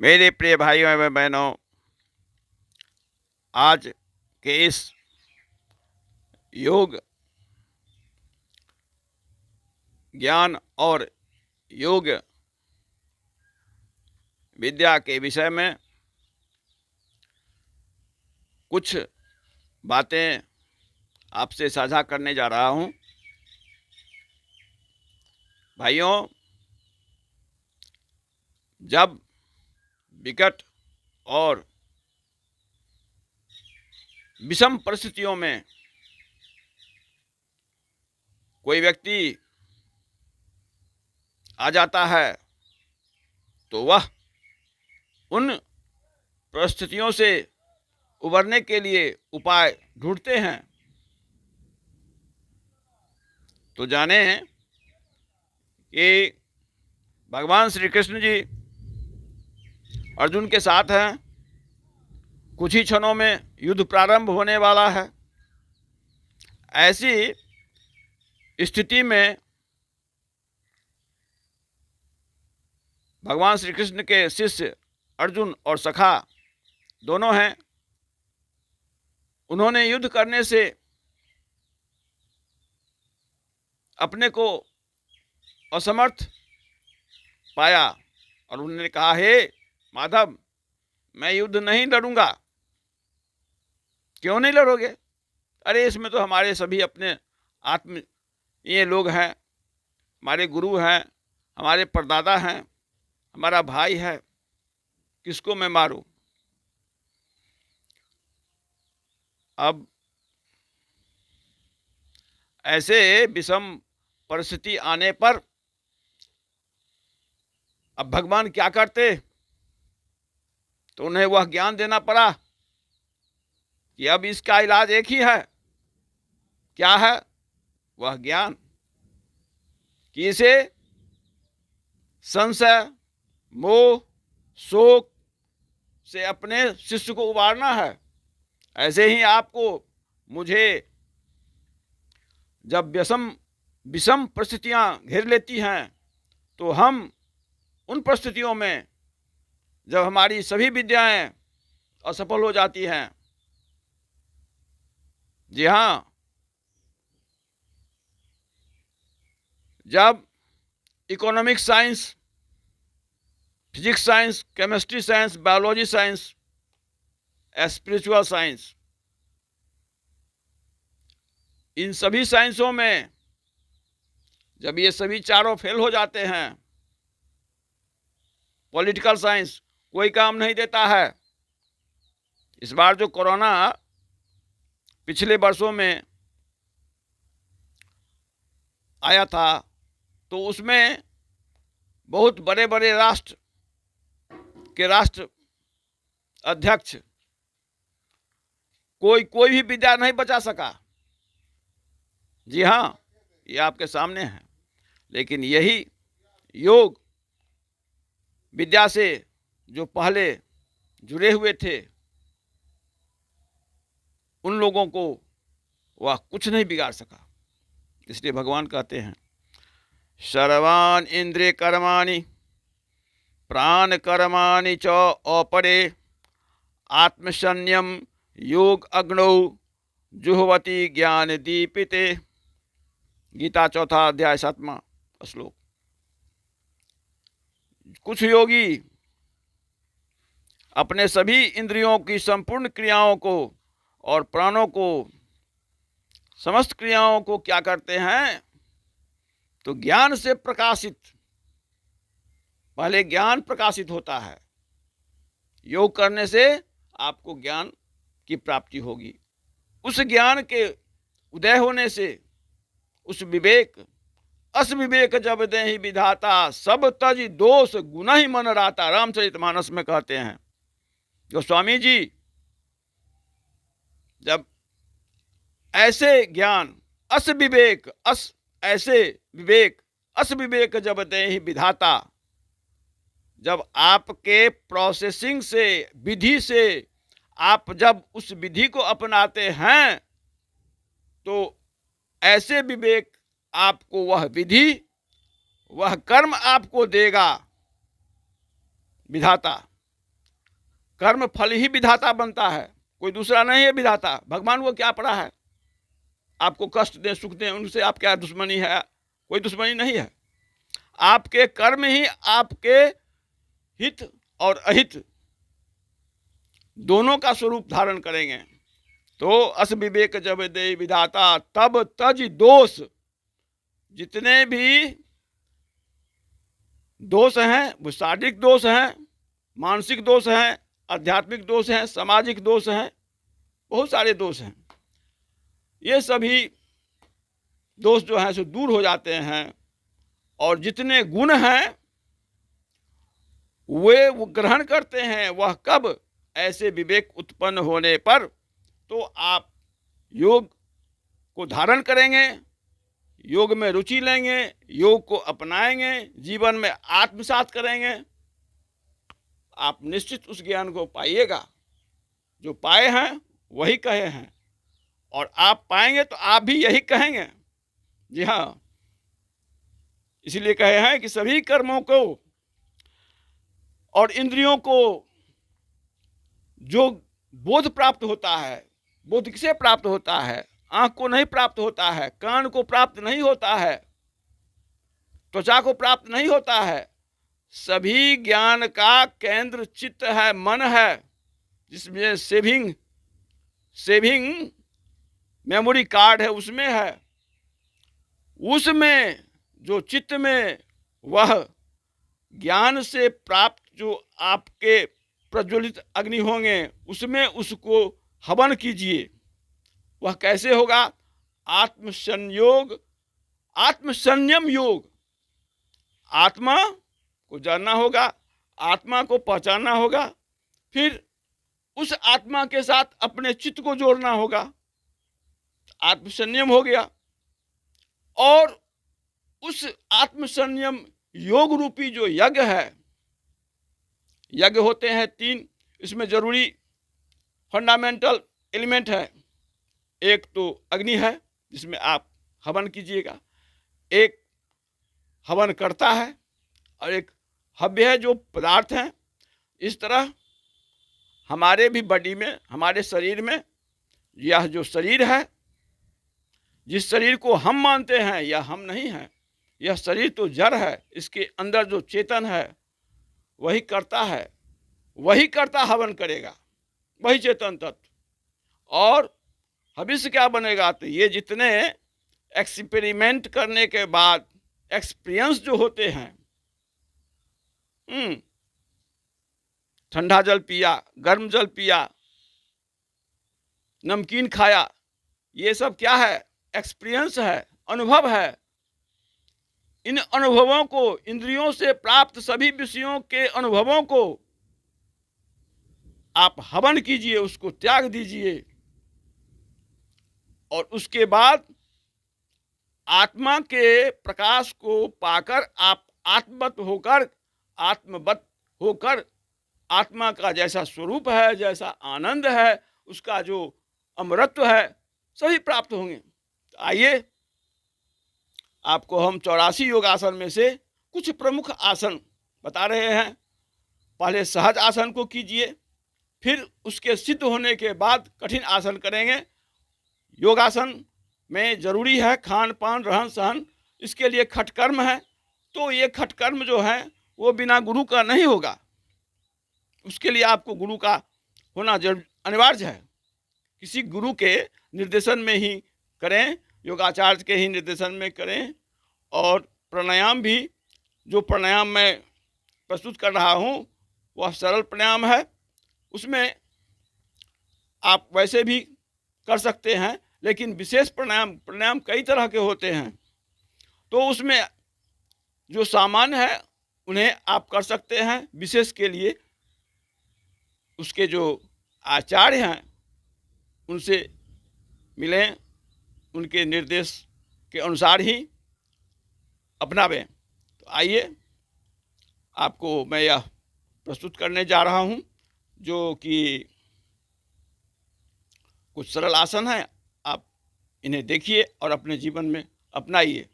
मेरे प्रिय भाइयों एवं बहनों, आज के इस योग ज्ञान और योग विद्या के विषय में कुछ बातें आपसे साझा करने जा रहा हूं। भाइयों, जब विकट और विषम परिस्थितियों में कोई व्यक्ति आ जाता है तो वह उन परिस्थितियों से उबरने के लिए उपाय ढूंढते हैं। तो जानें कि भगवान श्री कृष्ण जी अर्जुन के साथ हैं। कुछ ही क्षणों में युद्ध प्रारंभ होने वाला है। ऐसी स्थिति में भगवान श्री कृष्ण के शिष्य अर्जुन और सखा दोनों हैं। उन्होंने युद्ध करने से अपने को असमर्थ पाया और उन्होंने कहा, हे माधव, मैं युद्ध नहीं लड़ूंगा। क्यों नहीं लड़ोगे? अरे इसमें तो हमारे सभी अपने आत्म ये लोग हैं, हमारे गुरु हैं, हमारे परदादा हैं, हमारा भाई है, किसको मैं मारूं? अब ऐसे विषम परिस्थिति आने पर अब भगवान क्या करते? तो उन्हें वह ज्ञान देना पड़ा कि अब इसका इलाज एक ही है। क्या है वह ज्ञान? कि इसे संशय, मोह, शोक से अपने शिष्य को उबारना है। ऐसे ही आपको मुझे जब विषम परिस्थितियां घेर लेती हैं तो हम उन परिस्थितियों में जब हमारी सभी विद्याएं असफल हो जाती हैं, जी हाँ, जब economic science, physics science, chemistry science, biology science, spiritual science, इन सभी साइंसों में जब ये सभी चारों फेल हो जाते हैं, पॉलिटिकल साइंस कोई काम नहीं देता है। इस बार जो कोरोना पिछले वर्षों में आया था तो उसमें बहुत बड़े बड़े राष्ट्र के राष्ट्र अध्यक्ष कोई भी विद्या नहीं बचा सका। जी हाँ, ये आपके सामने है। लेकिन यही योग विद्या से जो पहले जुड़े हुए थे उन लोगों को वह कुछ नहीं बिगाड़ सका। इसलिए भगवान कहते हैं, सर्वान इंद्रिय कर्माणि प्राण कर्माणि च अपरे आत्मसंयम योग अग्नौ जुह्वति ज्ञान दीपिते। गीता 4 अध्याय 7वां श्लोक। कुछ योगी अपने सभी इंद्रियों की संपूर्ण क्रियाओं को और प्राणों को, समस्त क्रियाओं को क्या करते हैं? तो ज्ञान से प्रकाशित, पहले ज्ञान प्रकाशित होता है। योग करने से आपको ज्ञान की प्राप्ति होगी। उस ज्ञान के उदय होने से उस विवेक, अस विवेक जब देहि विधाता, सब तज दोष गुण ही मन राता, रामचरितमानस में कहते हैं गोस्वामी जी। जब ऐसे ज्ञान, अस विवेक, ऐसे विवेक, अस विवेक जब देहि विधाता, जब आपके प्रोसेसिंग से, विधि से आप जब उस विधि को अपनाते हैं तो ऐसे विवेक आपको वह विधि, वह कर्म आपको देगा विधाता। कर्म फल ही विधाता बनता है, कोई दूसरा नहीं है विधाता। भगवान को क्या पड़ा है आपको कष्ट दें सुख दें, उनसे आप क्या दुश्मनी है? कोई दुश्मनी नहीं है। आपके कर्म ही आपके हित और अहित दोनों का स्वरूप धारण करेंगे। तो अस विवेक जब दे विधाता तब तज दोष, जितने भी दोष हैं वो शारीरिक दोष हैं, मानसिक दोष हैं, आध्यात्मिक दोष हैं, सामाजिक दोष हैं, बहुत सारे दोष हैं। ये सभी दोष जो हैं सो दूर हो जाते हैं, और जितने गुण हैं वे वो ग्रहण करते हैं। वह कब? ऐसे विवेक उत्पन्न होने पर। तो आप योग को धारण करेंगे, योग में रुचि लेंगे, योग को अपनाएंगे, जीवन में आत्मसात करेंगे, आप निश्चित उस ज्ञान को पाइएगा। जो पाए हैं वही कहे हैं, और आप पाएंगे तो आप भी यही कहेंगे। जी हाँ, इसलिए कहे हैं कि सभी कर्मों को और इंद्रियों को जो बोध प्राप्त होता है, बोध किसे प्राप्त होता है? आंख को नहीं प्राप्त होता है, कान को प्राप्त नहीं होता है, त्वचा को प्राप्त नहीं होता है। सभी ज्ञान का केंद्र चित्त है, मन है, जिसमें सेविंग मेमोरी कार्ड है, उसमें है। उसमें जो चित्त में वह ज्ञान से प्राप्त जो आपके प्रज्वलित अग्नि होंगे, उसमें उसको हवन कीजिए। वह कैसे होगा? आत्मसंयोग, आत्मसंयम योग। आत्मा को जानना होगा, आत्मा को पहचानना होगा, फिर उस आत्मा के साथ अपने चित्त को जोड़ना होगा। आत्मसंयम हो गया, और उस आत्मसंयम योग रूपी जो यज्ञ है, यज्ञ होते हैं 3, इसमें जरूरी फंडामेंटल एलिमेंट है। एक तो अग्नि है जिसमें आप हवन कीजिएगा, एक हवन करता है, और एक हव्य है जो पदार्थ हैं। इस तरह हमारे भी बॉडी में, हमारे शरीर में, यह जो शरीर है, जिस शरीर को हम मानते हैं यह हम नहीं है, यह शरीर तो जड़ है। इसके अंदर जो चेतन है वही करता है, वही करता हवन करेगा, वही चेतन तत्व। और हविष्य क्या बनेगा? तो ये जितने एक्सपेरिमेंट करने के बाद एक्सपीरियंस जो होते हैं, ठंडा जल पिया, गर्म जल पिया, नमकीन खाया, ये सब क्या है? एक्सपीरियंस है, अनुभव है। इन अनुभवों को, इंद्रियों से प्राप्त सभी विषयों के अनुभवों को आप हवन कीजिए, उसको त्याग दीजिए, और उसके बाद आत्मा के प्रकाश को पाकर आप आत्मवत होकर आत्मा का जैसा स्वरूप है, जैसा आनंद है, उसका जो अमरत्व है, सभी प्राप्त होंगे। तो आइए, आपको हम 84 योगासन में से कुछ प्रमुख आसन बता रहे हैं। पहले सहज आसन को कीजिए, फिर उसके सिद्ध होने के बाद कठिन आसन करेंगे। योगासन में जरूरी है खान पान, रहन सहन, इसके लिए खटकर्म है। तो ये खटकर्म जो है वो बिना गुरु का नहीं होगा, उसके लिए आपको गुरु का होना अनिवार्य है। किसी गुरु के निर्देशन में ही करें, योगाचार्य के ही निर्देशन में करें। और प्राणायाम भी, जो प्राणायाम मैं प्रस्तुत कर रहा हूँ वह सरल प्राणायाम है, उसमें आप वैसे भी कर सकते हैं, लेकिन विशेष प्राणायाम कई तरह के होते हैं। तो उसमें जो सामान्य है उन्हें आप कर सकते हैं, विशेष के लिए उसके जो आचार्य हैं उनसे मिलें, उनके निर्देश के अनुसार ही अपनावें। तो आइए, आपको मैं यह प्रस्तुत करने जा रहा हूँ, जो कि कुछ सरल आसन हैं। आप इन्हें देखिए और अपने जीवन में अपनाइए।